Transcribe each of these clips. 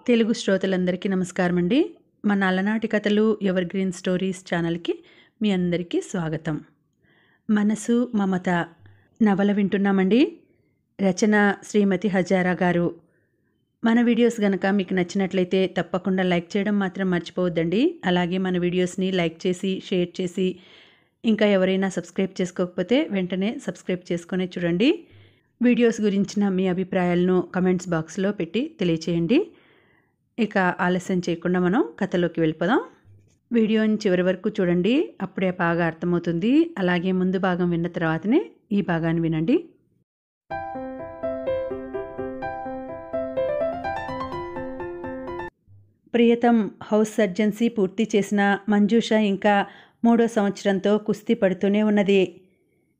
తెలుగు శ్రోతలందరికీ నమస్కారం అండి. మన అలనాటి కథలు ఎవర్ గ్రీన్ స్టోరీస్ ఛానల్‌కి మీ అందరికీ స్వాగతం. మనసు మమత నవల వింటున్నామండి. రచన శ్రీమతి హజారా గారు. మన వీడియోస్ గనక మీకు నచ్చినట్లయితే తప్పకుండా లైక్ చేయడం మాత్రం మర్చిపోవద్దండి. అలాగే మన వీడియోస్ని లైక్ చేసి, షేర్ చేసి, ఇంకా ఎవరైనా సబ్స్క్రైబ్ చేసుకోకపోతే వెంటనే సబ్స్క్రైబ్ చేసుకొని చూడండి. వీడియోస్ గురించిన మీ అభిప్రాయాలను కమెంట్స్ బాక్స్లో పెట్టి తెలియచేయండి. ఇక ఆలస్యం చేయకుండా మనం కథలోకి వెళ్ళిపోదాం. వీడియోని చివరి వరకు చూడండి, అప్పుడే బాగా అర్థమవుతుంది. అలాగే ముందు భాగం విన్న తర్వాతనే ఈ భాగాన్ని వినండి. ప్రియతం హౌస్ సర్జన్సీ పూర్తి చేసిన మంజూష ఇంకా 3వ సంవత్సరంతో కుస్తీ పడుతూనే ఉన్నది.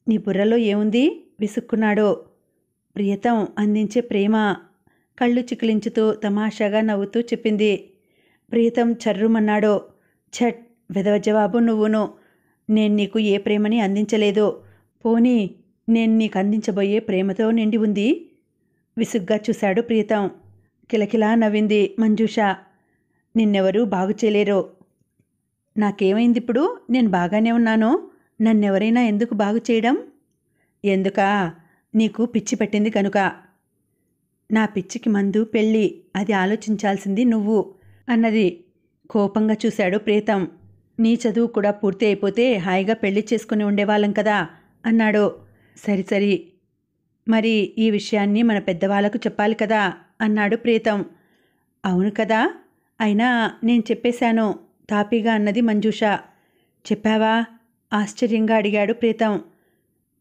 నీ బుర్రలో ఏముంది? విసుక్కున్నాడు. ప్రియతం అందించే ప్రేమ, కళ్ళు చికిలించుతూ తమాషాగా నవ్వుతూ చెప్పింది. ప్రియతం చర్రుమన్నాడు. ఛట్, వెధవ జవాబు నువ్వును. నేను నీకు ఏ ప్రేమని అందించలేదు. పోనీ నేను నీకు అందించబోయే ప్రేమతో నిండి ఉంది. విసుగ్గా చూశాడు ప్రియతం. కిలకిలా నవ్వింది మంజూష. నిన్నెవరూ బాగు చేయలేరు. నాకేమైంది ఇప్పుడు? నేను బాగానే ఉన్నాను. నన్నెవరైనా ఎందుకు బాగు చేయడం? ఎందుకా? నీకు పిచ్చి పట్టింది కనుక. నా పిచ్చికి మందు పెళ్ళి, అది ఆలోచించాల్సింది నువ్వు అన్నది. కోపంగా చూశాడు ప్రీతం. నీ చదువు కూడా పూర్తి అయిపోతే హాయిగా పెళ్లి చేసుకుని ఉండేవాళ్ళం కదా అన్నాడు. సరి మరి ఈ విషయాన్ని మన పెద్దవాళ్లకు చెప్పాలి కదా అన్నాడు ప్రీతం. అవును కదా, అయినా నేను చెప్పేశాను తాపీగా అన్నది మంజూష. చెప్పావా? ఆశ్చర్యంగా అడిగాడు ప్రీతం.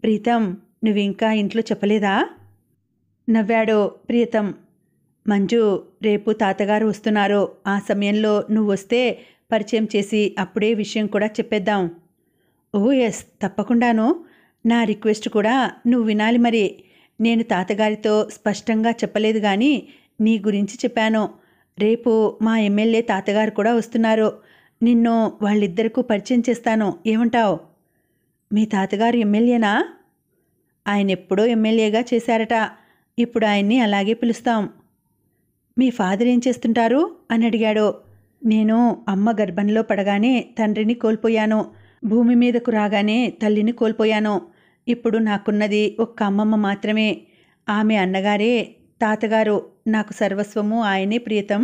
ప్రీతం, నువ్వింకా ఇంట్లో చెప్పలేదా? నవ్వాడు ప్రియతం. మంజు, రేపు తాతగారు వస్తున్నారు. ఆ సమయంలో నువ్వు వస్తే పరిచయం చేసి అప్పుడే విషయం కూడా చెప్పేద్దాం. ఓ ఎస్, తప్పకుండాను. నా రిక్వెస్ట్ కూడా నువ్వు వినాలి. మరి నేను తాతగారితో స్పష్టంగా చెప్పలేదు కానీ నీ గురించి చెప్పాను. రేపు మా ఎమ్మెల్యే తాతగారు కూడా వస్తున్నారు. నిన్ను వాళ్ళిద్దరికూ పరిచయం చేస్తాను. ఏమంటావు? మీ తాతగారు ఎమ్మెల్యేనా? ఆయన ఎప్పుడో ఎమ్మెల్యేగా చేశారట. ఇప్పుడు ఆయన్ని అలాగే పిలుస్తాం. మీ ఫాదర్ ఏం చేస్తుంటారు అని అడిగాడు. నేను అమ్మ గర్భంలో పడగానే తండ్రిని కోల్పోయాను. భూమి మీదకు రాగానే తల్లిని కోల్పోయాను. ఇప్పుడు నాకున్నది ఒక్క అమ్మమ్మ మాత్రమే. ఆమె అన్నగారే తాతగారు. నాకు సర్వస్వము ఆయనే ప్రియతం.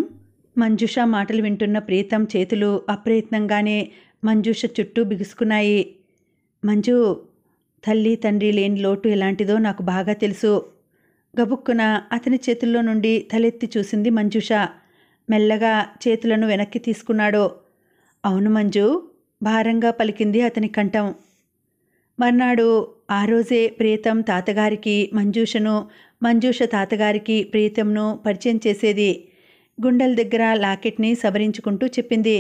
మంజూష మాటలు వింటున్న ప్రియతం చేతులు అప్రయత్నంగానే మంజూష చుట్టూ బిగుసుకున్నాయి. మంజు, తల్లి తండ్రి లేని లోటు ఎలాంటిదో నాకు బాగా తెలుసు. గబుక్కున అతని చేతుల్లో నుండి తలెత్తి చూసింది మంజూష. మెల్లగా చేతులను వెనక్కి తీసుకున్నాడు. అవును మంజు, భారంగా పలికింది అతని కంఠం. మర్నాడు ఆ రోజే ప్రియతం తాతగారికి మంజూషను, మంజూష తాతగారికి ప్రియతంను పరిచయం చేసేది. గుండెల దగ్గర లాకెట్ని సవరించుకుంటూ చెప్పింది.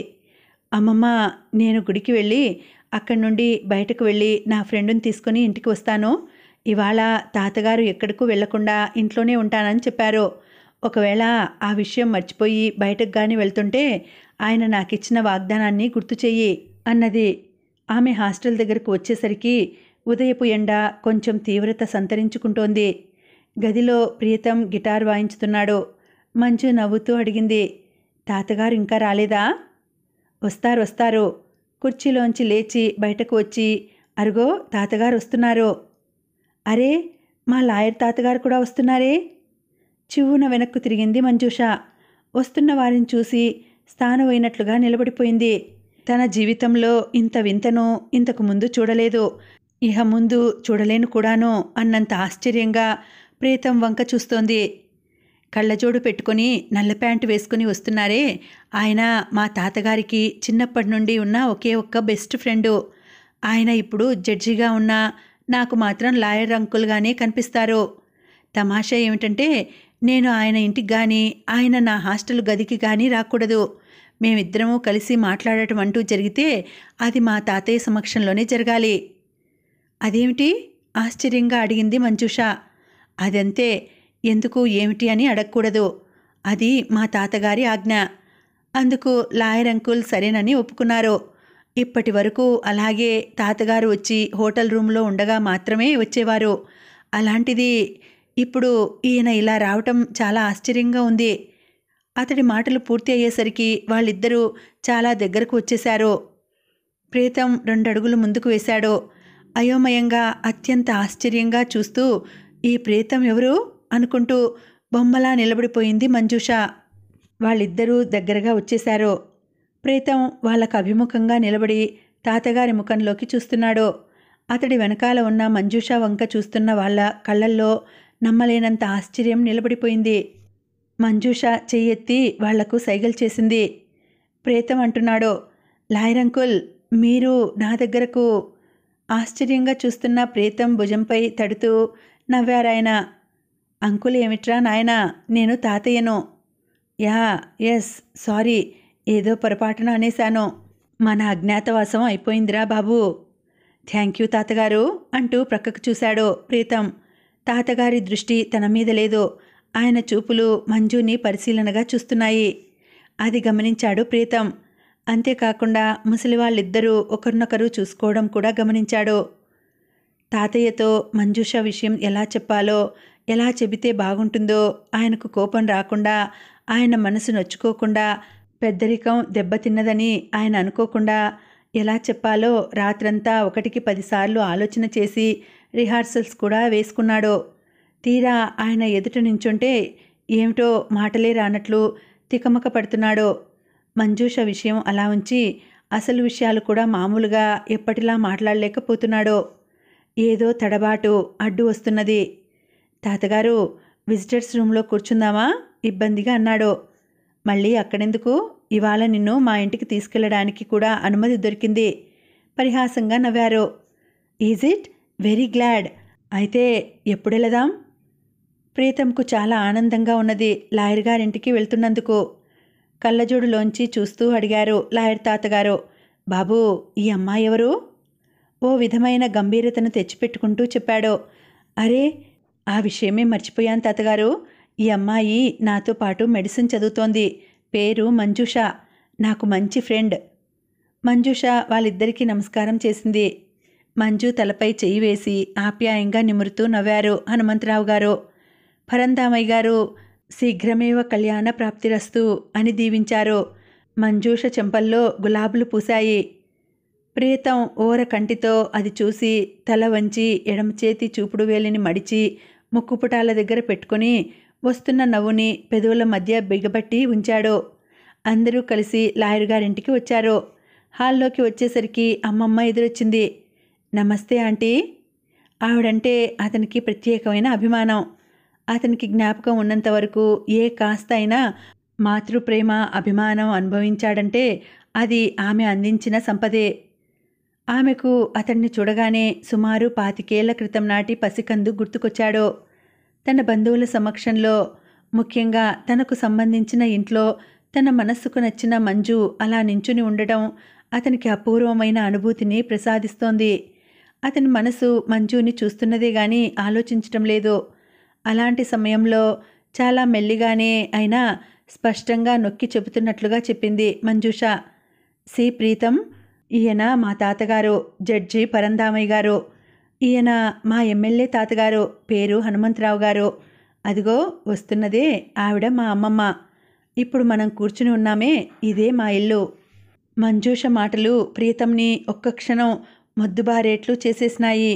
అమ్మమ్మ, నేను గుడికి వెళ్ళి అక్కడి నుండి బయటకు వెళ్ళి నా ఫ్రెండుని తీసుకుని ఇంటికి వస్తాను. ఇవాళ తాతగారు ఎక్కడికి వెళ్లకుండా ఇంట్లోనే ఉంటానని చెప్పారు. ఒకవేళ ఆ విషయం మర్చిపోయి బయటకు గాని వెళ్తుంటే ఆయన నాకిచ్చిన వాగ్దానాన్ని గుర్తు చెయ్యి అన్నది. ఆమె హాస్టల్ దగ్గరకు వచ్చేసరికి ఉదయపు ఎండ కొంచెం తీవ్రత సంతరించుకుంటోంది. గదిలో ప్రియతం గిటార్ వాయించుతున్నాడు. మంజు నవ్వుతూ అడిగింది. తాతగారు ఇంకా రాలేదా? వస్తారు. కుర్చీలోంచి లేచి బయటకు వచ్చి, అరుగో తాతగారు వస్తున్నారు. అరే, మా లాయర్ తాతగారు కూడా వస్తున్నారే? చివున వెనక్కు తిరిగింది మంజూష. వస్తున్న వారిని చూసి స్థానమైనట్లుగా నిలబడిపోయింది. తన జీవితంలో ఇంత వింతను ఇంతకు ముందు చూడలేదు. ఇహ ముందు చూడలేను కూడాను అన్నంత ఆశ్చర్యంగా ప్రీతం వంక చూస్తోంది. కళ్ళజోడు పెట్టుకుని నల్ల ప్యాంటు వేసుకుని వస్తున్నారే, ఆయన మా తాతగారికి చిన్నప్పటి నుండి ఉన్న ఒకే ఒక్క బెస్ట్ ఫ్రెండు. ఆయన ఇప్పుడు జడ్జిగా ఉన్నా నాకు మాత్రం లాయర్ అంకుల్గానే కనిపిస్తారు. తమాషా ఏమిటంటే నేను ఆయన ఇంటికి కానీ ఆయన నా హాస్టల్ గదికి కానీ రాకూడదు. మేమిద్దరము కలిసి మాట్లాడటం అంటూ జరిగితే అది మా తాతయ్య సమక్షంలోనే జరగాలి. అదేమిటి? ఆశ్చర్యంగా అడిగింది మంజూష. అదంతే, ఎందుకు ఏమిటి అని అడగకూడదు. అది మా తాతగారి ఆజ్ఞ. అందుకు లాయర్ అంకుల్ సరేనని ఒప్పుకున్నారు. ఇప్పటి వరకు అలాగే తాతగారు వచ్చి హోటల్ రూమ్లో ఉండగా మాత్రమే వచ్చేవారు. అలాంటిది ఇప్పుడు ఈయన ఇలా రావటం చాలా ఆశ్చర్యంగా ఉంది. అతడి మాటలు పూర్తి అయ్యేసరికి వాళ్ళిద్దరూ చాలా దగ్గరకు వచ్చేశారు. ప్రీతం 2 అడుగులు ముందుకు వేశాడు. అయోమయంగా అత్యంత ఆశ్చర్యంగా చూస్తూ ఈ ప్రీతం ఎవరు అనుకుంటూ బొమ్మలా నిలబడిపోయింది మంజుష. వాళ్ళిద్దరూ దగ్గరగా వచ్చేశారు. ప్రీతం వాళ్ళకు అభిముఖంగా నిలబడి తాతగారి ముఖంలోకి చూస్తున్నాడు. అతడి వెనకాల ఉన్న మంజుష వంక చూస్తున్న వాళ్ళ కళ్ళల్లో నమ్మలేనంత ఆశ్చర్యం నిలబడిపోయింది. మంజుష చెయ్యెత్తి వాళ్లకు సైగలు చేసింది. ప్రీతం అంటున్నాడు, లాయర్ అంకుల్, మీరు నా దగ్గరకు. ఆశ్చర్యంగా చూస్తున్న ప్రీతం భుజంపై తడుతూ నవ్వారాయన. అంకుల్ ఏమిట్రా నాయనా, నేను తాతయ్యను. యా ఎస్, సారీ, ఏదో పొరపాటున అనేశాను. మన అజ్ఞాతవాసం అయిపోయిందిరా బాబు. థ్యాంక్ యూ తాతగారు అంటూ ప్రక్కకు చూశాడు ప్రీతం. తాతగారి దృష్టి తన మీద లేదు. ఆయన చూపులు మంజుని పరిశీలనగా చూస్తున్నాయి. అది గమనించాడు ప్రీతం. అంతేకాకుండా ముసలివాళ్ళిద్దరూ ఒకరినొకరు చూసుకోవడం కూడా గమనించాడు. తాతయ్యతో మంజుష విషయం ఎలా చెప్పాలో, ఎలా చెబితే బాగుంటుందో, ఆయనకు కోపం రాకుండా, ఆయన మనసు నొచ్చుకోకుండా, పెద్దరికం దెబ్బతిన్నదని ఆయన అనుకోకుండా ఎలా చెప్పాలో రాత్రంతా 1కి 10 సార్లు ఆలోచన చేసి రిహార్సల్స్ కూడా వేసుకున్నాడు. తీరా ఆయన ఎదుట నించుంటే ఏమిటో మాటలే రానట్లు తికమక పడుతున్నాడు. మంజూష విషయం అలా ఉంచి అసలు విషయాలు కూడా మామూలుగా ఎప్పటిలా మాట్లాడలేకపోతున్నాడు. ఏదో తడబాటు అడ్డు వస్తున్నది. తాతగారు, విజిటర్స్ రూమ్లో కూర్చుందామా? ఇబ్బందిగా అన్నాడు. మళ్ళీ అక్కడెందుకు? ఇవాళ నిన్ను మా ఇంటికి తీసుకెళ్లడానికి కూడా అనుమతి దొరికింది. పరిహాసంగా నవ్వారు. Is it? Very glad. అయితే ఎప్పుడెళదాం? ప్రీతంకు చాలా ఆనందంగా ఉన్నది లాయర్ గారింటికి వెళ్తున్నందుకు. కళ్ళజోడులోంచి చూస్తూ అడిగారు లాయర్ తాతగారు. బాబూ, ఈ అమ్మాయి ఎవరు? ఓ విధమైన గంభీరతను తెచ్చిపెట్టుకుంటూ చెప్పాడు. అరే, ఆ విషయమే మర్చిపోయాను తాతగారు. ఈ అమ్మాయి నాతో పాటు మెడిసిన్ చదువుతోంది. పేరు మంజుష. నాకు మంచి ఫ్రెండ్. మంజుష వాళ్ళిద్దరికీ నమస్కారం చేసింది. మంజు తలపై చెయ్యి వేసి ఆప్యాయంగా నిమురుతూ నవ్వారు హనుమంతరావు గారు. పరంధామయ్య గారు శీఘ్రమేవ కళ్యాణ ప్రాప్తిరస్తు అని దీవించారు. మంజూష చెంపల్లో గులాబులు పూశాయి. ప్రీతం ఓర కంటితో అది చూసి తల వంచి ఎడమ చేతి చూపుడు వేలిని మడిచి ముక్కుపుటాల దగ్గర పెట్టుకుని వస్తున్న నవ్వుని పెదవుల మధ్య బిగబట్టి ఉంచాడు. అందరూ కలిసి లాయర్ గారింటికి వచ్చారు. హాల్లోకి వచ్చేసరికి అమ్మమ్మ ఎదురొచ్చింది. నమస్తే ఆంటీ. ఆవిడంటే అతనికి ప్రత్యేకమైన అభిమానం. అతనికి జ్ఞాపకం ఉన్నంత వరకు ఏ కాస్త అయినా మాతృప్రేమ అభిమానం అనుభవించాడంటే అది ఆమె అందించిన సంపదే. ఆమెకు అతన్ని చూడగానే సుమారు 25 ఏళ్ల క్రితం నాటి పసికందు గుర్తుకొచ్చాడు. తన బంధువుల సమక్షంలో, ముఖ్యంగా తనకు సంబంధించిన ఇంట్లో తన మనస్సుకు నచ్చిన మంజు అలా నించుని ఉండడం అతనికి అపూర్వమైన అనుభూతిని ప్రసాదిస్తోంది. అతని మనసు మంజుని చూస్తున్నదే గాని ఆలోచించటం లేదు. అలాంటి సమయంలో చాలా మెల్లిగానే అయినా స్పష్టంగా నొక్కి చెబుతున్నట్లుగా చెప్పింది మంజుష. సి ప్రీతం, ఈయన మా తాతగారు జడ్జి పరంధామయ్య గారు. ఈయన మా ఎమ్మెల్యే తాతగారు, పేరు హనుమంతరావు గారు. అదిగో వస్తున్నదే ఆవిడ మా అమ్మమ్మ. ఇప్పుడు మనం కూర్చుని ఉన్నామే, ఇదే మా ఇల్లు. మంజూష మాటలు ప్రీతంని ఒక్క క్షణం మొద్దుబారేట్లు చేసేసినాయి.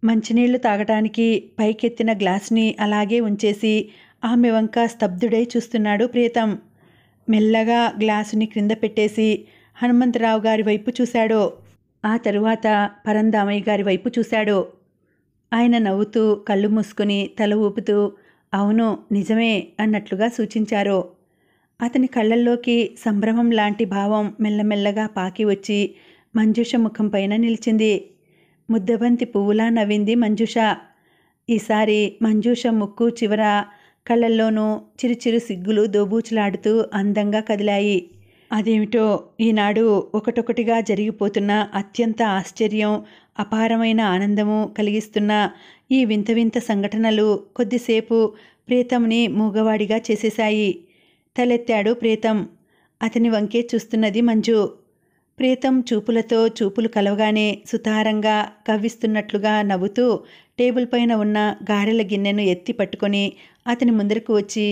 మంచినీళ్లు తాగటానికి పైకెత్తిన గ్లాసుని అలాగే ఉంచేసి ఆమె వంక స్తబ్దుడై చూస్తున్నాడు ప్రీతం. మెల్లగా గ్లాసుని క్రింద పెట్టేసి హనుమంతరావు గారి వైపు చూశాడు. ఆ తరువాత పరంధామయ్య గారి వైపు చూశాడు. ఆయన నవ్వుతూ కళ్ళు మూసుకుని తల ఊపుతూ అవును నిజమే అన్నట్లుగా సూచించారు. అతని కళ్ళల్లోకి సంభ్రమం లాంటి భావం మెల్లమెల్లగా పాకి వచ్చి మంజుష ముఖం పైన నిలిచింది. ముద్దబంతి పువ్వులా నవ్వింది మంజుష. ఈసారి మంజుష ముక్కు చివర కళ్ళల్లోనూ చిరుచిరు సిగ్గులు దోబూచులాడుతూ అందంగా కదిలాయి. అదేమిటో ఈనాడు ఒకటొకటిగా జరిగిపోతున్న అత్యంత ఆశ్చర్యం, అపారమైన ఆనందము కలిగిస్తున్న ఈ వింత వింత సంఘటనలు కొద్దిసేపు ప్రీతంని మూగవాడిగా చేసేశాయి. తలెత్తాడు ప్రీతం. అతని వంకే చూస్తున్నది మంజు. ప్రీతం చూపులతో చూపులు కలవగానే సుతారంగా కవ్విస్తున్నట్లుగా నవ్వుతూ టేబుల్ పైన ఉన్న గారెల గిన్నెను ఎత్తి పట్టుకొని అతని ముందరకు వచ్చి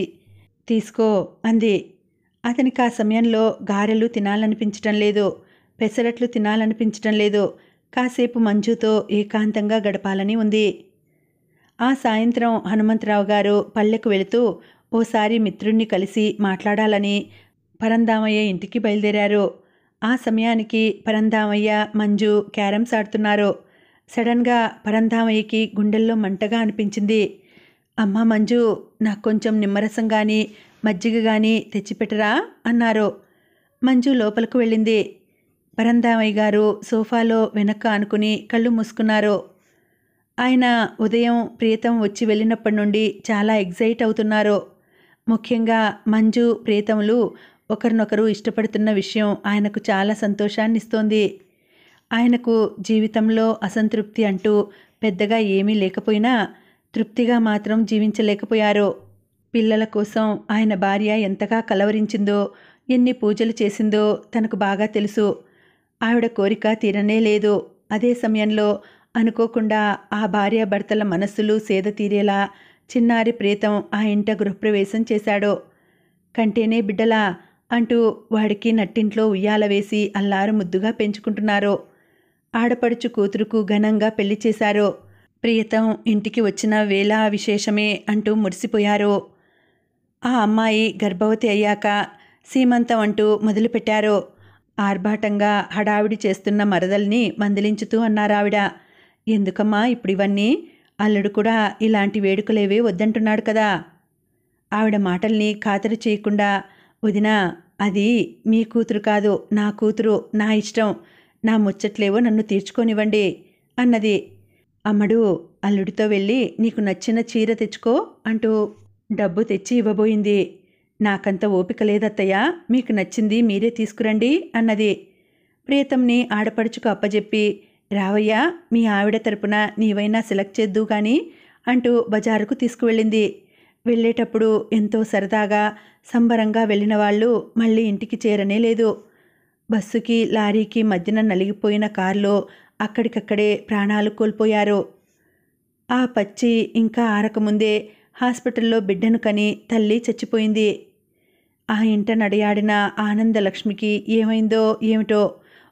తీసుకో అంది. అతనికి ఆ సమయంలో గారెలు తినాలనిపించటం లేదు, పెసరట్లు తినాలనిపించటం లేదు. కాసేపు మంజుతో ఏకాంతంగా గడపాలని ఉంది. ఆ సాయంత్రం హనుమంతరావు గారు పల్లెకు వెళుతూ ఓసారి మిత్రుణ్ణి కలిసి మాట్లాడాలని పరంధామయ్య ఇంటికి బయలుదేరారు. ఆ సమయానికి పరంధామయ్య, మంజు క్యారమ్స్ ఆడుతున్నారు. సడన్గా పరంధామయ్యకి గుండెల్లో మంటగా అనిపించింది. అమ్మా మంజు, నాకు కొంచెం నిమ్మరసం గాని మజ్జిగ గాని తెచ్చిపెట్టరా అన్నారు. మంజు లోపలకు వెళ్ళింది. పరంధామయ్య గారు సోఫాలో వెనక్కు ఆనుకుని కళ్ళు మూసుకున్నారు. ఆయన ఉదయం ప్రియతం వచ్చి వెళ్ళినప్పటి నుండి చాలా ఎగ్జైట్ అవుతున్నారు. ముఖ్యంగా మంజు, ప్రియతములు ఒకరినొకరు ఇష్టపడుతున్న విషయం ఆయనకు చాలా సంతోషాన్నిస్తోంది. ఆయనకు జీవితంలో అసంతృప్తి అంటూ పెద్దగా ఏమీ లేకపోయినా తృప్తిగా మాత్రం జీవించలేకపోయారు. పిల్లల కోసం ఆయన భార్య ఎంతగా కలవరించిందో, ఎన్ని పూజలు చేసిందో తనకు బాగా తెలుసు. ఆవిడ కోరిక తీరనే లేదు. అదే సమయంలో అనుకోకుండా ఆ భార్యాభర్తల మనస్సులు సేద తీరేలా చిన్నారి ప్రీతం ఆ ఇంట గృహప్రవేశం చేశాడు. కంటేనే బిడ్డలా అంటూ వాడికి నట్టింట్లో ఉయ్యాల వేసి అల్లారు ముద్దుగా పెంచుకుంటున్నారు. ఆడపడుచు కూతురుకు ఘనంగా పెళ్లి చేశారు. ప్రియతం ఇంటికి వచ్చిన వేళ విశేషమే అంటూ మురిసిపోయారు. ఆ అమ్మాయి గర్భవతి అయ్యాక సీమంతం అంటూ మొదలుపెట్టారు. ఆర్భాటంగా హడావిడి చేస్తున్న మరదల్ని మందలించుతూ అన్నారావిడ. ఎందుకమ్మా ఇప్పుడివన్నీ? అల్లుడు కూడా ఇలాంటి వేడుకలేవే వద్దంటున్నాడు కదా. ఆవిడ మాటల్ని ఖాతరు చేయకుండా, వదినా, అది మీ కూతురు కాదు, నా కూతురు, నా ఇష్టం, నా ముచ్చట్లేవో నన్ను తీర్చుకోనివ్వండి అన్నది. అమ్మడు, అల్లుడితో వెళ్ళి నీకు నచ్చిన చీర తెచ్చుకో అంటూ డబ్బు తెచ్చి ఇవ్వబోయింది. నాకంత ఓపిక లేదత్తయ్య, మీకు నచ్చింది మీరే తీసుకురండి అన్నది. ప్రియతంని ఆడపడుచుకు అప్పజెప్పి, రావయ్యా, మీ ఆవిడ తరపున నీవైనా సెలెక్ట్ చేద్దు గాని అంటూ బజారుకు తీసుకువెళ్ళింది. వెళ్ళేటప్పుడు ఎంతో సరదాగా సంబరంగా వెళ్ళిన వాళ్ళు మళ్ళీ ఇంటికి చేరనే లేదు. బస్సుకి లారీకి మధ్యన నలిగిపోయిన కారులో అక్కడికక్కడే ప్రాణాలు కోల్పోయారు. ఆ పచ్చి ఇంకా ఆరకముందే హాస్పిటల్లో బిడ్డను కని తల్లి చచ్చిపోయింది. ఆ ఇంట నడియాడిన ఆనందలక్ష్మికి ఏమైందో ఏమిటో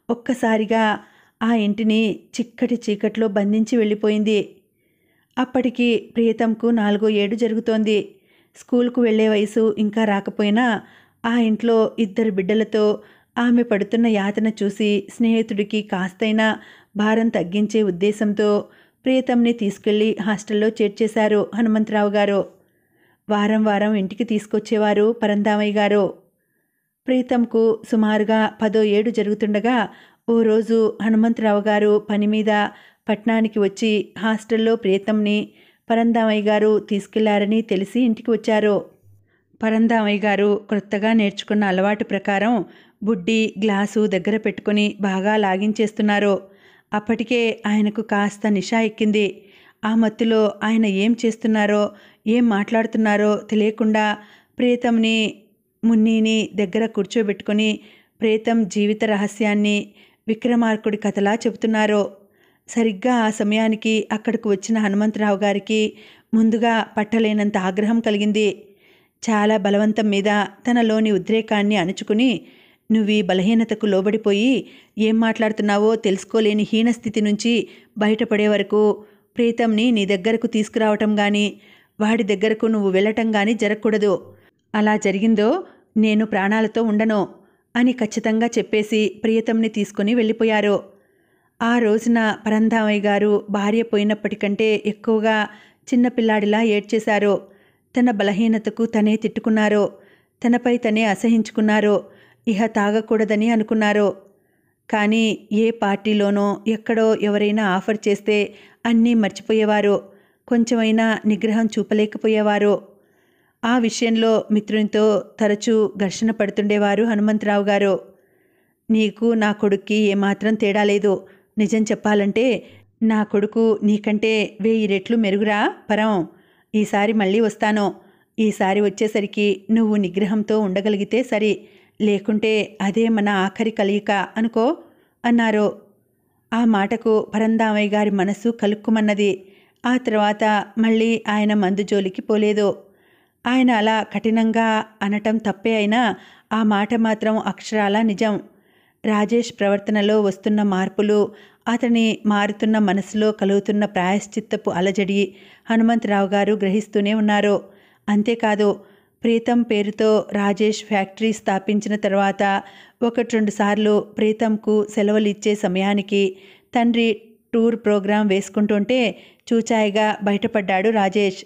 ఒక్కసారిగా ఆ ఇంటిని చిక్కటి చీకట్లో బంధించి వెళ్ళిపోయింది. అప్పటికి ప్రియతంకు 4వ ఏడు జరుగుతోంది. స్కూల్కు వెళ్లే వయసు ఇంకా రాకపోయినా ఆ ఇంట్లో 2 బిడ్డలతో ఆమె పడుతున్న యాతన చూసి స్నేహితుడికి కాస్తైనా భారం తగ్గించే ఉద్దేశంతో ప్రియతంని తీసుకెళ్లి హాస్టల్లో చేర్చేశారు హనుమంతరావు గారు. వారం వారం ఇంటికి తీసుకొచ్చేవారు పరంధామయ్య గారు. ప్రీతంకు సుమారుగా 10వ ఏడు జరుగుతుండగా ఓ రోజు హనుమంతరావు గారు పని మీద పట్నానికి వచ్చి హాస్టల్లో ప్రీతంని పరంధామయ్య గారు తీసుకెళ్లారని తెలిసి ఇంటికి వచ్చారు. పరంధామయ్య గారు క్రొత్తగా నేర్చుకున్న అలవాటు ప్రకారం బుడ్డి గ్లాసు దగ్గర పెట్టుకుని బాగా లాగించేస్తున్నారు. అప్పటికే ఆయనకు కాస్త నిషా ఎక్కింది. ఆ మత్తులో ఆయన ఏం చేస్తున్నారో, ఏం మాట్లాడుతున్నారో తెలియకుండా ప్రీతంని, మున్నీని దగ్గర కూర్చోబెట్టుకుని ప్రీతం జీవిత రహస్యాన్ని విక్రమార్కుడి కథలా చెబుతున్నారు. సరిగ్గా ఆ సమయానికి అక్కడికి వచ్చిన హనుమంతరావు గారికి ముందుగా పట్టలేనంత ఆగ్రహం కలిగింది. చాలా బలవంతం మీద తనలోని ఉద్రేకాన్ని అణుచుకుని, నువ్వీ బలహీనతకు లోబడిపోయి ఏం మాట్లాడుతున్నావో తెలుసుకోలేని హీనస్థితి నుంచి బయటపడే వరకు ప్రీతంని నీ దగ్గరకు తీసుకురావటం గాని, వాడి దగ్గరకు నువ్వు వెళ్ళటం గాని జరగకూడదు. అలా జరిగిందో నేను ప్రాణాలతో ఉండను అని ఖచ్చితంగా చెప్పేసి ప్రియతంని తీసుకుని వెళ్ళిపోయారు. ఆ రోజున పరంధామయ్య గారు భార్య పోయినప్పటికంటే ఎక్కువగా చిన్నపిల్లాడిలా ఏడ్చేశారు. తన బలహీనతకు తనే తిట్టుకున్నారు. తనపై తనే అసహించుకున్నారు. ఇహ తాగకూడదని అనుకున్నారు. కానీ ఏ పార్టీలోనో ఎక్కడో ఎవరైనా ఆఫర్ చేస్తే అన్నీ మర్చిపోయేవారు. కొంచెమైనా నిగ్రహం చూపలేకపోయేవారు. ఆ విషయంలో మిత్రునితో తరచూ ఘర్షణ పడుతుండేవారు హనుమంతరావు గారు. నీకు నా కొడుక్కి ఏమాత్రం తేడా లేదు. నిజం చెప్పాలంటే నా కొడుకు నీకంటే 1000 రెట్లు మెరుగురా పరం. ఈసారి మళ్ళీ వస్తాను. ఈసారి వచ్చేసరికి నువ్వు నిగ్రహంతో ఉండగలిగితే సరి, లేకుంటే అదే మన ఆఖరి కలయిక అనుకో అన్నారు. ఆ మాటకు పరంధామయ్య గారి మనసు కలుక్కుమన్నది. ఆ తర్వాత మళ్ళీ ఆయన మందు జోలికి పోలేదు. ఆయన అలా కఠినంగా అనటం తప్పే అయినా ఆ మాట మాత్రం అక్షరాలా నిజం. రాజేష్ ప్రవర్తనలో వస్తున్న మార్పులు, అతని మారుతున్న మనసులో కలుగుతున్న ప్రాయశ్చిత్తపు అలజడి హనుమంతరావు గారు గ్రహిస్తూనే ఉన్నారు. అంతేకాదు, ప్రీతం పేరుతో రాజేష్ ఫ్యాక్టరీ స్థాపించిన తర్వాత 1-2 సార్లు ప్రీతంకు సెలవులు ఇచ్చే సమయానికి తండ్రి టూర్ ప్రోగ్రాం వేసుకుంటుంటే చూచాయిగా బయటపడ్డాడు రాజేష్.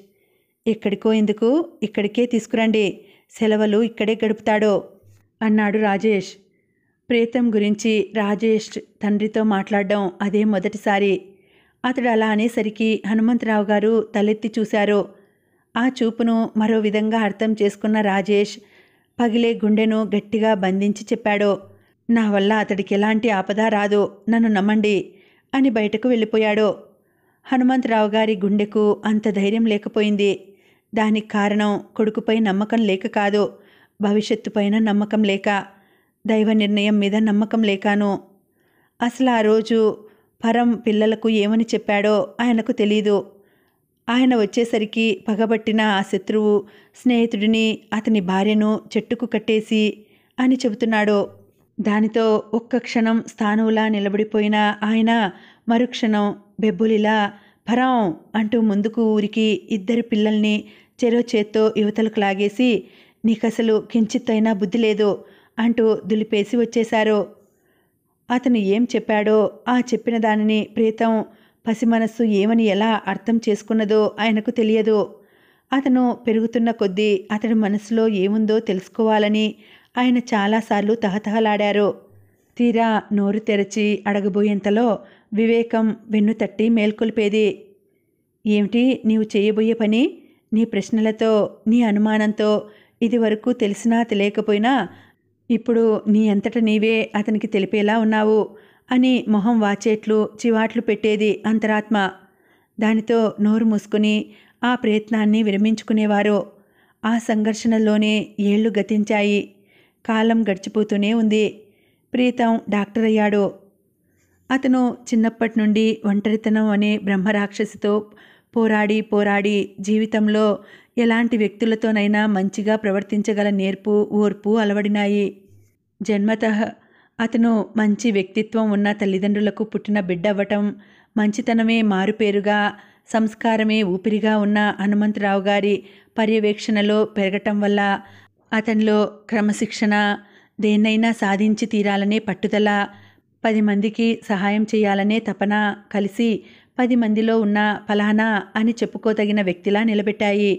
ఎక్కడికో ఎందుకు, ఇక్కడికే తీసుకురండి, సెలవులు ఇక్కడే గడుపుతాడు అన్నాడు రాజేష్. ప్రీతం గురించి రాజేష్ తండ్రితో మాట్లాడడం అదే మొదటిసారి. అతడు అలా అనేసరికి హనుమంతరావు గారు తలెత్తి చూశారు. ఆ చూపును మరో విధంగా అర్థం చేసుకున్న రాజేష్ పగిలే గుండెను గట్టిగా బంధించి చెప్పాడు, నా వల్ల అతడికి ఎలాంటి ఆపద రాదు, నన్ను నమ్మండి అని బయటకు వెళ్ళిపోయాడు. హనుమంతరావు గారి గుండెకు అంత ధైర్యం లేకపోయింది. దానికి కారణం కొడుకుపై నమ్మకం లేక కాదు, భవిష్యత్తుపైన నమ్మకం లేక, దైవ నిర్ణయం మీద నమ్మకం లేకాను. అసలు ఆ రోజు పరం పిల్లలకు ఏమని చెప్పాడో ఆయనకు తెలీదు. ఆయన వచ్చేసరికి పగబట్టిన ఆ శత్రువు స్నేహితుడిని, అతని భార్యను చెట్టుకు కట్టేసి అని చెబుతున్నాడు. దానితో ఒక్క క్షణం స్థానువులా నిలబడిపోయిన ఆయన మరుక్షణం బెబ్బులిలా పరం అంటూ ముందుకు ఊరికి 2 పిల్లల్ని చెరో చేత్తో యువతలకు లాగేసి, నీకసలు కించిత్తైనా బుద్ధి లేదు అంటూ దులిపేసి వచ్చేశారు. అతను ఏం చెప్పాడో, ఆ చెప్పిన దానిని ప్రీతం పసిమనస్సు ఏమని ఎలా అర్థం చేసుకున్నదో ఆయనకు తెలియదు. అతను పెరుగుతున్న కొద్దీ అతడి మనసులో ఏముందో తెలుసుకోవాలని ఆయన చాలాసార్లు తహతహలాడారు. తీరా నోరు తెరచి అడగబోయేంతలో వివేకం వెన్నుతట్టి మేల్కొల్పేది. ఏమిటి నీవు చేయబోయే పని? నీ ప్రశ్నలతో, నీ అనుమానంతో ఇదివరకు తెలిసినా తెలియకపోయినా ఇప్పుడు నీ అంతట నీవే అతనికి తెలిపేలా ఉన్నావు అని మొహం వాచేట్లు చివాట్లు పెట్టేది అంతరాత్మ. దానితో నోరు మూసుకుని ఆ ప్రయత్నాన్ని విరమించుకునేవారు. ఆ సంఘర్షణలోనే ఏళ్లు గతించాయి. కాలం గడిచిపోతూనే ఉంది. ప్రీతం డాక్టర్ అయ్యాడు. అతను చిన్నప్పటి నుండి ఒంటరితనం అనే బ్రహ్మరాక్షసితో పోరాడి పోరాడి జీవితంలో ఎలాంటి వ్యక్తులతోనైనా మంచిగా ప్రవర్తించగల నేర్పు, ఓర్పు అలవడినాయి. జన్మతః అతను మంచి వ్యక్తిత్వం ఉన్న తల్లిదండ్రులకు పుట్టిన బిడ్డవ్వటం, మంచితనమే మారుపేరుగా, సంస్కారమే ఊపిరిగా ఉన్న హనుమంతరావు గారి పర్యవేక్షణలో పెరగటం వల్ల అతనిలో క్రమశిక్షణ, దేన్నైనా సాధించి తీరాలనే పట్టుదల, 10 మందికి సహాయం చేయాలనే తపన కలిసి 10 మందిలో ఉన్న ఫలానా అని చెప్పుకోదగిన వ్యక్తిలా నిలబెట్టాయి.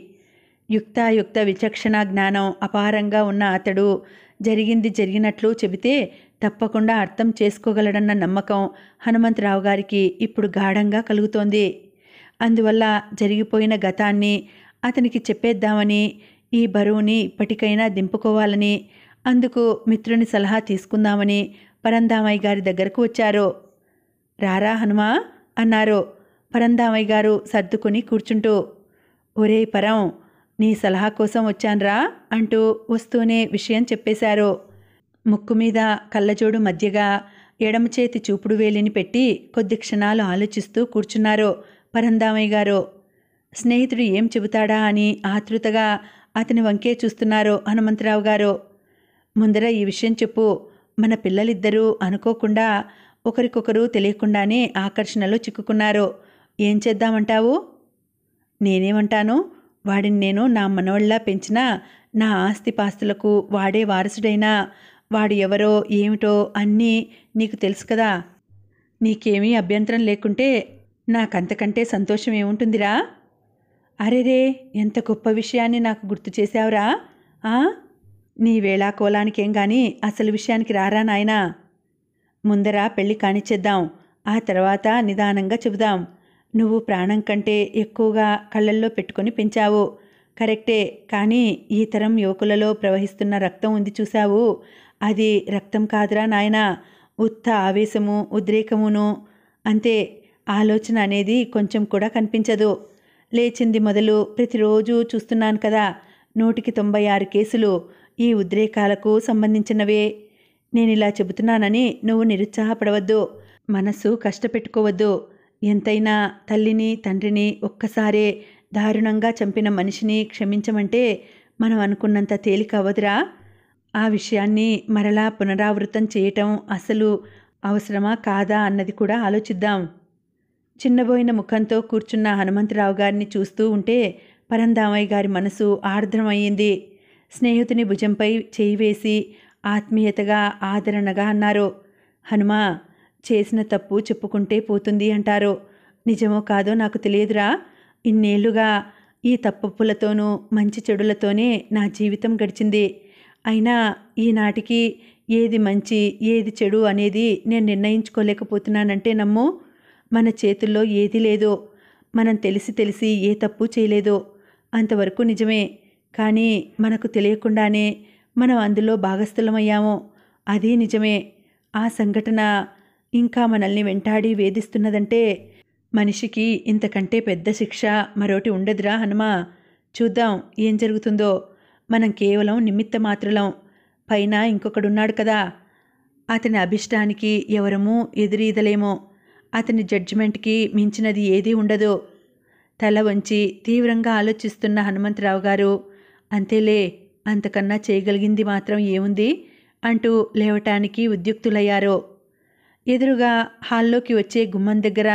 యుక్తాయుక్త విచక్షణ జ్ఞానం అపారంగా ఉన్న అతడు జరిగింది జరిగినట్లు చెబితే తప్పకుండా అర్థం చేసుకోగలడన్న నమ్మకం హనుమంతరావు గారికి ఇప్పుడు గాఢంగా కలుగుతోంది. అందువల్ల జరిగిపోయిన గతాన్ని అతనికి చెప్పేద్దామని, ఈ బరువుని ఇప్పటికైనా దింపుకోవాలని, అందుకు మిత్రుని సలహా తీసుకుందామని పరంధామయ్య గారి దగ్గరకు వచ్చారు. రారా హనుమా అన్నారు పరంధామయ్య గారు సర్దుకుని కూర్చుంటూ. ఒరేయ్ పరం, నీ సలహా కోసం వచ్చాన్రా అంటూ వస్తూనే విషయం చెప్పేశారు. ముక్కు మీద కళ్ళజోడు మధ్యగా ఎడమ చేతి చూపుడు వేలిని పెట్టి కొద్ది క్షణాలు ఆలోచిస్తూ కూర్చున్నారు పరంధామయ్య గారు. స్నేహితుడు ఏం చెబుతాడా అని ఆతృతగా అతని వంకే చూస్తున్నారు హనుమంతరావు గారు. ముందర ఈ విషయం చెప్పు, మన పిల్లలిద్దరూ అనుకోకుండా ఒకరికొకరు తెలియకుండానే ఆకర్షణలో చిక్కుకున్నారు. ఏం చేద్దామంటావు? నేనేమంటాను, వాడిని నేను నా మనవళ్ళలా పెంచినా, నా ఆస్తిపాస్తులకు వాడే వారసుడైనా, వాడు ఎవరో ఏమిటో అన్నీ నీకు తెలుసు కదా. నీకేమీ అభ్యంతరం లేకుంటే నాకంతకంటే సంతోషం ఏముంటుందిరా? అరెరే, ఎంత గొప్ప విషయాన్ని నాకు గుర్తు చేశావురా. నీ వేళాకోలానికేం గాని అసలు విషయానికి రారా నాయనా. ముందర పెళ్లి కానిచ్చేద్దాం, ఆ తర్వాత నిదానంగా చెబుదాం. నువ్వు ప్రాణం కంటే ఎక్కువగా కళ్ళల్లో పెట్టుకొని పెంచావు, కరెక్టే. కానీ ఈ తరం యువకులలో ప్రవహిస్తున్న రక్తం ఉంది చూశావు, అది రక్తం కాదురా నాయనా, ఉత్త ఆవేశము, ఉద్రేకమును. అంతే, ఆలోచన అనేది కొంచెం కూడా కనిపించదు. లేచింది మొదలు ప్రతిరోజు చూస్తున్నాను కదా, 196 కేసులు ఈ ఉద్రేకాలకు సంబంధించినవే. నేనిలా చెబుతున్నానని నువ్వు నిరుత్సాహపడవద్దు, మనస్సు కష్టపెట్టుకోవద్దు. ఎంతైనా తల్లిని తండ్రిని ఒక్కసారే దారుణంగా చంపిన మనిషిని క్షమించమంటే మనం అనుకున్నంత తేలిక అవ్వదురా. ఆ విషయాన్ని మరలా పునరావృతం చేయటం అసలు అవసరమా కాదా అన్నది కూడా ఆలోచిద్దాం. చిన్నబోయిన ముఖంతో కూర్చున్న హనుమంతరావు గారిని చూస్తూ ఉంటే పరంధామయ్య గారి మనసు ఆర్ద్రమయ్యింది. స్నేహితుని భుజంపై చేయి వేసి ఆత్మీయతగా ఆదరణగా అన్నారు. హనుమా, చేసిన తప్పు చెప్పుకుంటే పోతుంది అంటారు. నిజమో కాదో నాకు తెలియదురా. ఇన్నేళ్లుగా ఈ తప్పప్పులతోనూ మంచి చెడులతోనే నా జీవితం గడిచింది. అయినా ఈనాటికి ఏది మంచి ఏది చెడు అనేది నేను నిర్ణయించుకోలేకపోతున్నానంటే నమ్ము. మన చేతుల్లో ఏదీ లేదు. మనం తెలిసి తెలిసి ఏ తప్పు చేయలేదు. అంతవరకు నిజమే. కానీ మనకు తెలియకుండానే మనం అందులో భాగస్థులమయ్యాము. అది నిజమే. ఆ సంఘటన ఇంకా మనల్ని వెంటాడి వేధిస్తున్నదంటే మనిషికి ఇంతకంటే పెద్ద శిక్ష మరోటి ఉండదురా హనుమా. చూద్దాం ఏం జరుగుతుందో. మనం కేవలం నిమిత్త మాత్రులం. పైన ఇంకొకడున్నాడు కదా. అతని అభిష్టానికి ఎవరమూ ఎదురీదలేమో. అతని జడ్జిమెంట్కి మించినది ఏదీ ఉండదు. తల వంచి తీవ్రంగా ఆలోచిస్తున్న హనుమంతరావు గారు, అంతేలే, అంతకన్నా చేయగలిగింది మాత్రం ఏముంది అంటూ లేవటానికి ఉద్యుక్తులయ్యారు. ఎదురుగా హాల్లోకి వచ్చే గుమ్మం దగ్గర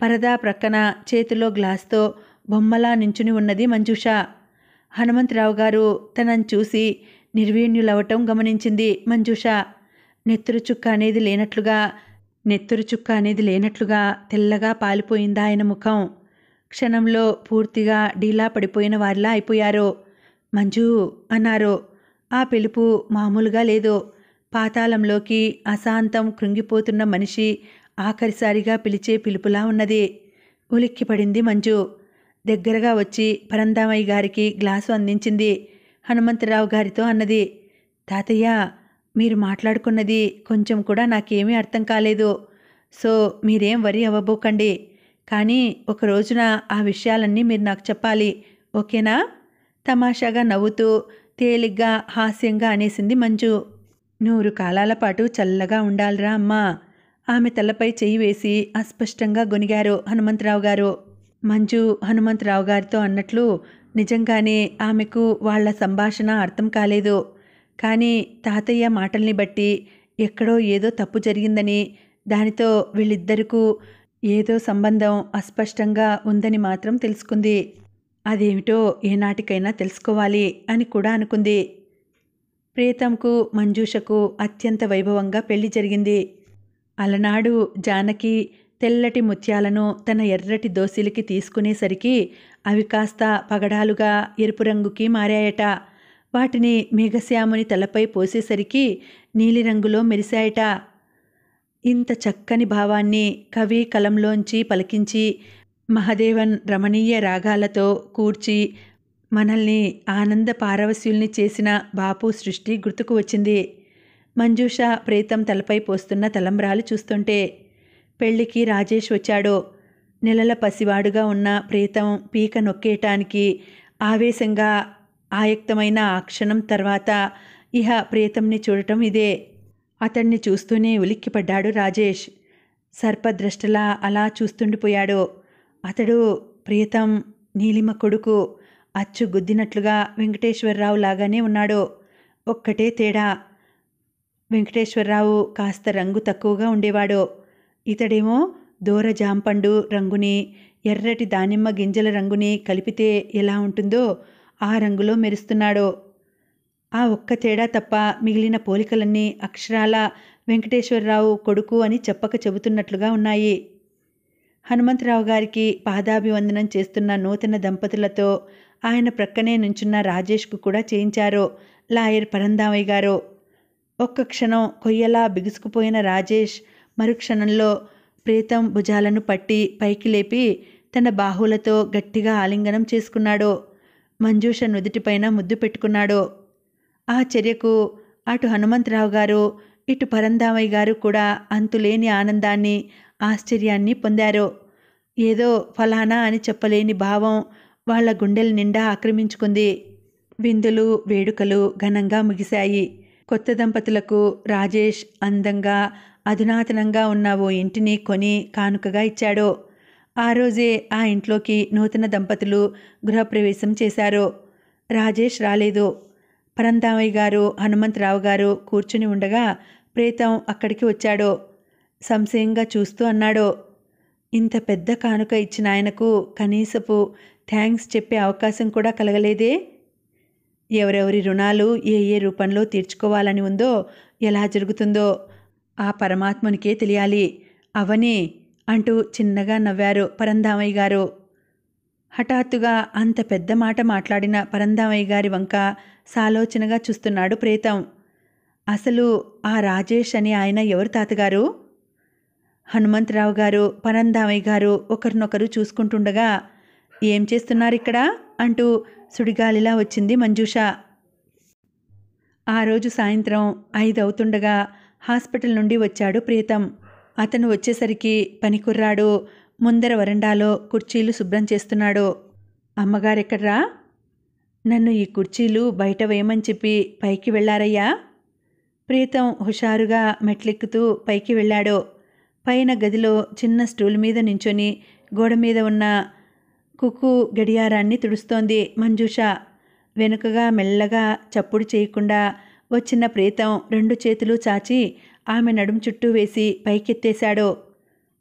పరదా ప్రక్కన చేతిలో గ్లాస్తో బొమ్మలా నించుని ఉన్నది మంజుష. హనుమంతరావు గారు తనను చూసి నిర్వీణ్యులవటం గమనించింది మంజుష. నెత్తురు చుక్క అనేది లేనట్లుగా తెల్లగా పాలిపోయిందా ఆయన ముఖం. క్షణంలో పూర్తిగా డీలా పడిపోయిన వారిలా అయిపోయారు. మంజు అన్నారు. ఆ పిలుపు మామూలుగా లేదు. పాతాళంలోకి అశాంతం కృంగిపోతున్న మనిషి ఆఖరిసారిగా పిలిచే పిలుపులా ఉన్నది. ఉలిక్కిపడింది మంజు. దగ్గరగా వచ్చి పరంధామయ్య గారికి గ్లాసు అందించింది. హనుమంతరావు గారితో అన్నది, తాతయ్య, మీరు మాట్లాడుకున్నది కొంచెం కూడా నాకేమీ అర్థం కాలేదు. సో మీరేం వరి అవ్వబోకండి. కానీ ఒక రోజున ఆ విషయాలన్నీ మీరు నాకు చెప్పాలి, ఓకేనా? తమాషాగా నవ్వుతూ తేలిగ్గా హాస్యంగా అనేసింది మంజు. 100 కాలాల పాటు చల్లగా ఉండాలిరా అమ్మా. ఆమె తలపై చెయ్యి వేసి అస్పష్టంగా గొనిగారు హనుమంతరావు గారు. మంజు హనుమంతరావు గారితో అన్నట్లు నిజంగానే ఆమెకు వాళ్ల సంభాషణ అర్థం కాలేదు. కానీ తాతయ్య మాటల్ని బట్టి ఎక్కడో ఏదో తప్పు జరిగిందని, దానితో వీళ్ళిద్దరికూ ఏదో సంబంధం అస్పష్టంగా ఉందని మాత్రం తెలుసుకుంది. అదేమిటో ఏనాటికైనా తెలుసుకోవాలి అని కూడా అనుకుంది. ప్రీతంకు మంజూషకు అత్యంత వైభవంగా పెళ్లి జరిగింది. అలనాడు జానకి తెల్లటి ముత్యాలను తన ఎర్రటి దోసిలికి తీసుకునేసరికి అవి కాస్త పగడాలుగా ఎరుపు రంగుకి మారాయట. వాటిని మేఘశ్యాముని తలపై పోసేసరికి నీలిరంగులో మెరిశాయట. ఇంత చక్కని భావాన్ని కవి కలంలోంచి పలికించి మహదేవన్ రమణీయ రాగాలతో కూర్చి మనల్ని ఆనంద పారవస్యుల్ని చేసిన బాపు సృష్టి గుర్తుకు వచ్చింది. మంజూష ప్రీతం తలపై పోస్తున్న తలంబ్రాలు చూస్తుంటే. పెళ్లికి రాజేష్ వచ్చాడు. నెలల పసివాడుగా ఉన్న ప్రీతం పీక నొక్కేయటానికి ఆవేశంగా ఆయుక్తమైన ఆ క్షణం తర్వాత ఇహ ప్రీతంని చూడటం ఇదే. అతన్ని చూస్తూనే ఉలిక్కిపడ్డాడు రాజేష్. సర్పద్రష్టలా అలా చూస్తుండిపోయాడు. అతడు ప్రీతం నీలిమ కొడుకు. అచ్చు గుద్దినట్లుగా వెంకటేశ్వరరావు లాగానే ఉన్నాడు. ఒక్కటే తేడా, వెంకటేశ్వరరావు కాస్త రంగు తక్కువగా ఉండేవాడు. ఇతడేమో దూర జాంపండు రంగుని ఎర్రటి దానిమ్మ గింజల రంగుని కలిపితే ఎలా ఉంటుందో ఆ రంగులో మెరుస్తున్నాడు. ఆ ఒక్క తేడా తప్ప మిగిలిన పోలికలన్నీ అక్షరాల వెంకటేశ్వరరావు కొడుకు అని చెప్పక చెబుతున్నట్లుగా ఉన్నాయి. హనుమంతరావు గారికి పాదాభివందనం చేస్తున్న నూతన దంపతులతో ఆయన ప్రక్కనే నుంచున్న రాజేష్కు కూడా చేయించారు లాయర్ పరంధామయ్య గారు. ఒక్క క్షణం కొయ్యలా బిగుసుకుపోయిన రాజేష్ మరుక్షణంలో ప్రీతం భుజాలను పట్టి పైకి లేపి తన బాహువులతో గట్టిగా ఆలింగనం చేసుకున్నాడు. మంజూష నుదుటిపైన ముద్దు పెట్టుకున్నాడు. ఆ చర్యకు అటు హనుమంతరావు గారు ఇటు పరంధామయ్య గారు కూడా అంతులేని ఆనందాన్ని ఆశ్చర్యాన్ని పొందారు. ఏదో ఫలానా అని చెప్పలేని భావం వాళ్ల గుండెల నిండా ఆక్రమించుకుంది. విందులు వేడుకలు ఘనంగా ముగిశాయి. కొత్త దంపతులకు రాజేష్ అందంగా అధునాతనంగా ఉన్న ఓ ఇంటిని కొని కానుకగా ఇచ్చాడు. ఆ రోజే ఆ ఇంట్లోకి నూతన దంపతులు గృహప్రవేశం చేశారు. రాజేష్ రాలేదు. పరంధామయ్య గారు, హనుమంతరావు గారు కూర్చుని ఉండగా ప్రీతం అక్కడికి వచ్చాడు. సంశయంగా చూస్తూ అన్నాడు, ఇంత పెద్ద కానుక ఇచ్చిన ఆయనకు కనీసపు థ్యాంక్స్ చెప్పే అవకాశం కూడా కలగలేదే? ఎవరెవరి రుణాలు ఏ ఏ రూపంలో తీర్చుకోవాలని ఉందో, ఎలా జరుగుతుందో ఆ పరమాత్మునికే తెలియాలి. అవని అంటూ చిన్నగా నవ్వారు పరంధామయ్య గారు. హఠాత్తుగా అంత పెద్ద మాట మాట్లాడిన పరంధామయ్య గారి వంక సాలోచనగా చూస్తున్నాడు ప్రీతం. అసలు ఆ రాజేష్ అని ఆయన ఎవరు తాతగారు? హనుమంతరావు గారు, పరంధామయ్య గారు ఒకరినొకరు చూసుకుంటుండగా, ఏం చేస్తున్నారిక్కడ అంటూ సుడిగాలిలా వచ్చింది మంజుష. ఆ రోజు సాయంత్రం 5 అవుతుండగా హాస్పిటల్ నుండి వచ్చాడు ప్రీతం. అతను వచ్చేసరికి పనికుర్రాడు ముందర వరండాలో కుర్చీలు శుభ్రం చేస్తున్నాడు. అమ్మగారెక్కడ్రా? నన్ను ఈ కుర్చీలు బయట వేయమని చెప్పి పైకి వెళ్ళారయ్యా. ప్రీతం హుషారుగా మెట్లెక్కుతూ పైకి వెళ్ళాడు. పైన గదిలో చిన్న స్టూల్ మీద నించొని గోడ మీద ఉన్న కుక్కు గడియారాన్ని తుడుస్తోంది మంజుష. వెనుకగా మెల్లగా చప్పుడు చేయకుండా వచ్చిన ప్రీతం 2 చేతులు చాచి ఆమె నడుం చుట్టూ వేసి పైకెత్తేశాడు.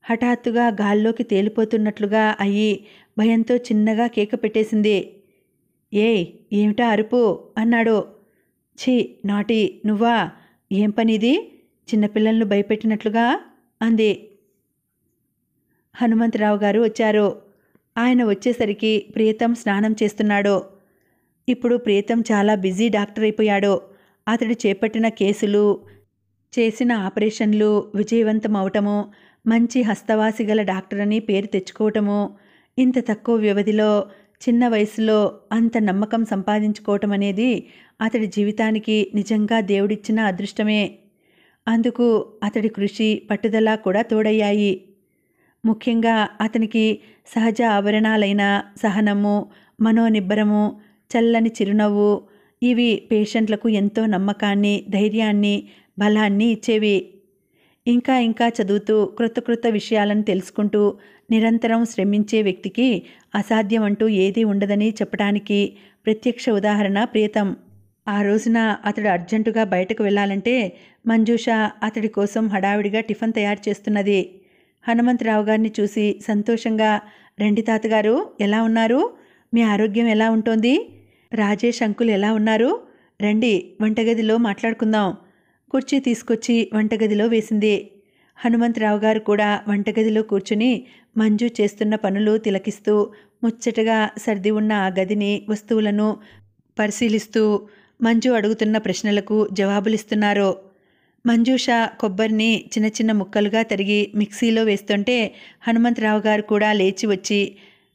హఠాత్తుగా గాల్లోకి తేలిపోతున్నట్లుగా అయ్యి భయంతో చిన్నగా కేక పెట్టేసింది. ఏయ్, ఏమిటా అరుపు అన్నాడు. ఛీ నాటి, నువ్వా? ఏం పనిది? చిన్నపిల్లలను భయపెట్టినట్లుగా అంది. హనుమంతరావు గారు వచ్చారు. ఆయన వచ్చేసరికి ప్రీతం స్నానం చేస్తున్నాడు. ఇప్పుడు ప్రీతం చాలా బిజీ డాక్టర్ అయిపోయాడు. అతడు చేపట్టిన కేసులు, చేసిన ఆపరేషన్లు విజయవంతమవటము, మంచి హస్తవాసి గల డాక్టర్ అని పేరు తెచ్చుకోవటము, ఇంత తక్కువ వ్యవధిలో చిన్న వయసులో అంత నమ్మకం సంపాదించుకోవటం అనేది అతడి జీవితానికి నిజంగా దేవుడిచ్చిన అదృష్టమే. అందుకు అతడి కృషి, పట్టుదల కూడా తోడయ్యాయి. ముఖ్యంగా అతనికి సహజ ఆవరణాలైన సహనము, మనోనిబ్బరము, చల్లని చిరునవ్వు ఇవి పేషెంట్లకు ఎంతో నమ్మకాన్ని, ధైర్యాన్ని, బలాన్ని ఇచ్చేవి. ఇంకా ఇంకా చదువుతూ క్రొత్త విషయాలను తెలుసుకుంటూ నిరంతరం శ్రమించే వ్యక్తికి అసాధ్యమంటూ ఏదీ ఉండదని చెప్పడానికి ప్రత్యక్ష ఉదాహరణ ప్రీతం. ఆ రోజున అతడు అర్జెంటుగా బయటకు వెళ్ళాలంటే మంజుష అతడి కోసం హడావిడిగా టిఫిన్ తయారు చేస్తున్నది. హనుమంతరావు గారిని చూసి సంతోషంగా, రండి తాతగారు, ఎలా ఉన్నారు? మీ ఆరోగ్యం ఎలా ఉంటోంది? రాజేష్ అంకుల్ ఎలా ఉన్నారు? రండి, వంటగదిలో మాట్లాడుకుందాం. కుర్చీ తీసుకొచ్చి వంటగదిలో వేసింది. హనుమంతరావు గారు కూడా వంటగదిలో కూర్చుని మంజు చేస్తున్న పనులు తిలకిస్తూ ముచ్చటగా సర్ది ఉన్న ఆ గదిని, వస్తువులను పరిశీలిస్తూ మంజు అడుగుతున్న ప్రశ్నలకు జవాబులిస్తున్నారు. మంజూష కొబ్బరిని చిన్న చిన్న ముక్కలుగా తరిగి మిక్సీలో వేస్తుంటే హనుమంతరావు గారు కూడా లేచి వచ్చి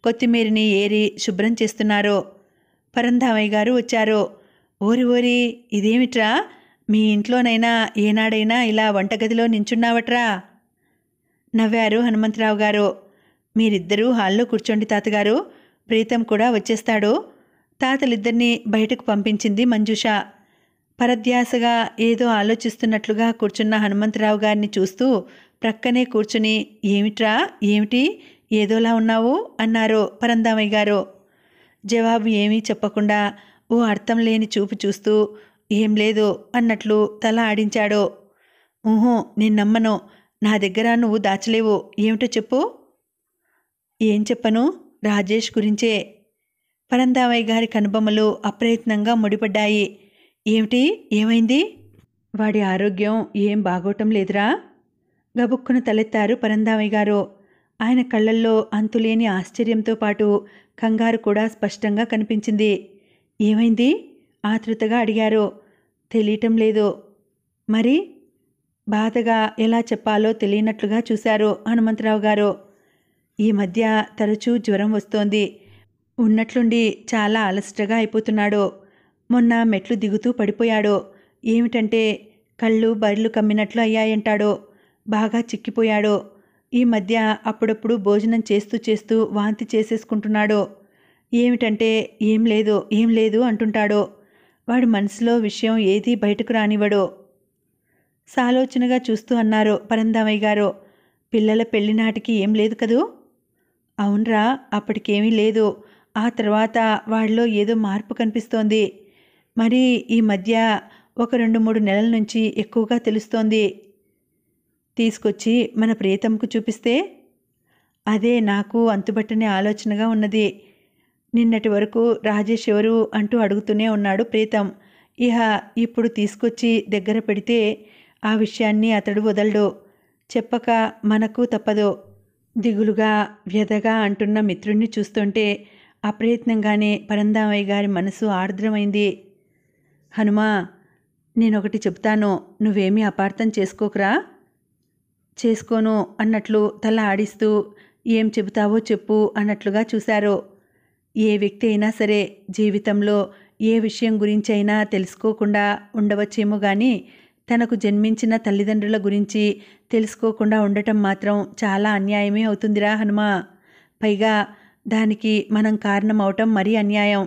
కొత్తిమీరని ఏరి శుభ్రం చేస్తున్నారు. పరంధామయ్య గారు వచ్చారు. ఓరి ఓరి, ఇదేమిట్రా? మీ ఇంట్లోనైనా ఏనాడైనా ఇలా వంటగదిలో నించున్నావట్రా? నవ్వారు హనుమంతరావు గారు. మీరిద్దరూ హాల్లో కూర్చోండి తాతగారు, ప్రీతం కూడా వచ్చేస్తాడు. తాతలిద్దరినీ బయటకు పంపించింది మంజుష. పరధ్యాసగా ఏదో ఆలోచిస్తున్నట్లుగా కూర్చున్న హనుమంతరావు గారిని చూస్తూ ప్రక్కనే కూర్చుని, ఏమిట్రా, ఏమిటి, ఏదోలా ఉన్నావు అన్నారు పరంధామయ్య గారు. జవాబు ఏమీ చెప్పకుండా ఓ అర్థం లేని చూపు చూస్తూ, ఏం లేదు అన్నట్లు తల ఆడించాడు. ఊహూ, నేను నమ్మను. నా దగ్గర నువ్వు దాచలేవు. ఏమిటో చెప్పు. ఏం చెప్పను? రాజేష్ గురించే. పరంధామయ్య గారి కనుబొమ్మలు అప్రయత్నంగా ముడిపడ్డాయి. ఏమిటి, ఏమైంది? వాడి ఆరోగ్యం ఏం బాగోటం లేదురా? గబుక్కున తలెత్తారు పరంధామయ్య గారు. ఆయన కళ్ళల్లో అంతులేని ఆశ్చర్యంతో పాటు కంగారు కూడా స్పష్టంగా కనిపించింది. ఏమైంది? ఆతృతగా అడిగారు. తెలియటం లేదు. మరి? బాధగా ఎలా చెప్పాలో తెలియనట్లుగా చూశారు హనుమంతరావు గారు. ఈ మధ్య తరచూ జ్వరం వస్తోంది. ఉన్నట్లుండి చాలా అలసటగా అయిపోతున్నాడు. మొన్న మెట్లు దిగుతూ పడిపోయాడు. ఏమిటంటే కళ్ళు బర్లు కమ్మినట్లు అయ్యాయంటాడు. బాగా చిక్కిపోయాడు. ఈ మధ్య అప్పుడప్పుడు భోజనం చేస్తూ చేస్తూ వాంతి చేసేసుకుంటున్నాడు. ఏమిటంటే ఏం లేదు అంటుంటాడు. వాడి మనసులో విషయం ఏదీ బయటకు రానివ్వడు. సాలోచనగా చూస్తూ అన్నారు పరంధామయ్య గారు. పిల్లల పెళ్లినాటికి ఏం లేదు కదూ? అవునరా, అప్పటికేమీ లేదు. ఆ తర్వాత వాడిలో ఏదో మార్పు కనిపిస్తోంది. మరి ఈ మధ్య ఒక 2, 3 నెలల నుంచి ఎక్కువగా తెలుస్తోంది. తీసుకొచ్చి మన ప్రియతమకు చూపిస్తే అదే నాకు అంతుబట్టని ఆలోచనగా ఉన్నది. నిన్నటి వరకు రాజేష్ ఎవరు అంటూ అడుగుతూనే ఉన్నాడు ప్రీతం. ఇహ ఇప్పుడు తీసుకొచ్చి దగ్గర పెడితే ఆ విషయాన్ని అతడు వదలడు. చెప్పక మనకు తప్పదు. దిగులుగా వ్యధగా అంటున్న మిత్రుణ్ణి చూస్తుంటే అప్రయత్నంగానే పరంధామయ్య గారి మనసు ఆర్ద్రమైంది. హనుమా, నేనొకటి చెప్తాను, నువ్వేమీ అపార్థం చేసుకోకురా. చేసుకోను అన్నట్లు తల ఆడిస్తూ ఏం చెబుతావో చెప్పు అన్నట్లుగా చూశారు. ఏ వ్యక్తి అయినా సరే జీవితంలో ఏ విషయం గురించైనా తెలుసుకోకుండా ఉండవచ్చేమో గాని తనకు జన్మించిన తల్లిదండ్రుల గురించి తెలుసుకోకుండా ఉండటం మాత్రం చాలా అన్యాయమే అవుతుందిరా హనుమా. పైగా దానికి మనం కారణం అవటం మరీ అన్యాయం.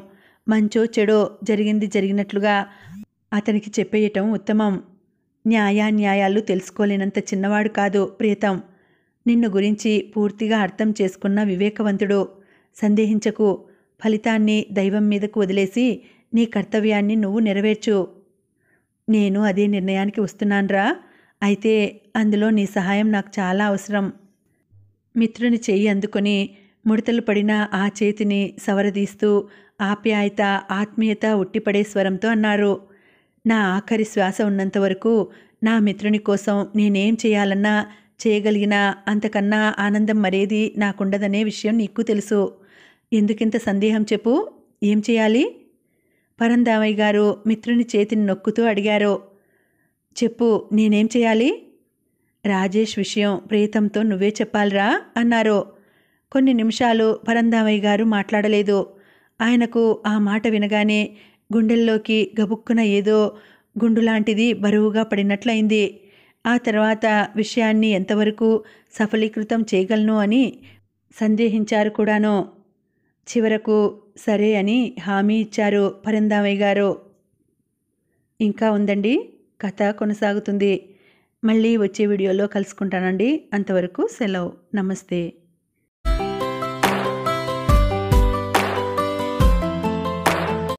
మంచో చెడో జరిగింది జరిగినట్లుగా అతనికి చెప్పేయటం ఉత్తమం. న్యాయాన్యాయాలు తెలుసుకోలేనంత చిన్నవాడు కాదు ప్రియతం. నిన్ను గురించి పూర్తిగా అర్థం చేసుకున్న వివేకవంతుడు. సందేహించకు. ఫలితాన్ని దైవం మీదకు వదిలేసి నీ కర్తవ్యాన్ని నువ్వు నెరవేర్చు. నేను అదే నిర్ణయానికి వస్తున్నాన్రా. అయితే అందులో నీ సహాయం నాకు చాలా అవసరం. మిత్రుని చెయ్యి అందుకొని ముడతలు పడిన ఆ చేతిని సవరదీస్తూ ఆప్యాయత, ఆత్మీయత ఉట్టిపడే స్వరంతో అన్నారు. నా ఆఖరి శ్వాస ఉన్నంత వరకు నా మిత్రుని కోసం నేనేం చేయాలన్నా చేయగలిగినా అంతకన్నా ఆనందం మరేది నాకుండదనే విషయం నీకు తెలుసు. ఎందుకింత సందేహం చెప్పు? ఏం చేయాలి? పరంధామయ్య గారు మిత్రుని చేతిని నొక్కుతూ అడిగారు. చెప్పు, నేనేం చేయాలి? రాజేష్ విషయం ప్రీతంతో నువ్వే చెప్పాలిరా అన్నారు. కొన్ని నిమిషాలు పరంధామయ్య గారు మాట్లాడలేదు. ఆయనకు ఆ మాట వినగానే గుండెల్లోకి గబుక్కున ఏదో గుండులాంటిది బరువుగా పడినట్లయింది. ఆ తర్వాత విషయాన్ని ఎంతవరకు సఫలీకృతం చేయగలను అని సందేహించారు కూడాను. చివరకు సరే అని హామీ ఇచ్చారు పరంధామయ్య గారు. ఇంకా ఉందండి, కథ కొనసాగుతుంది. మళ్ళీ వచ్చే వీడియోలో కలుసుకుంటానండి. అంతవరకు సెలవు. నమస్తే.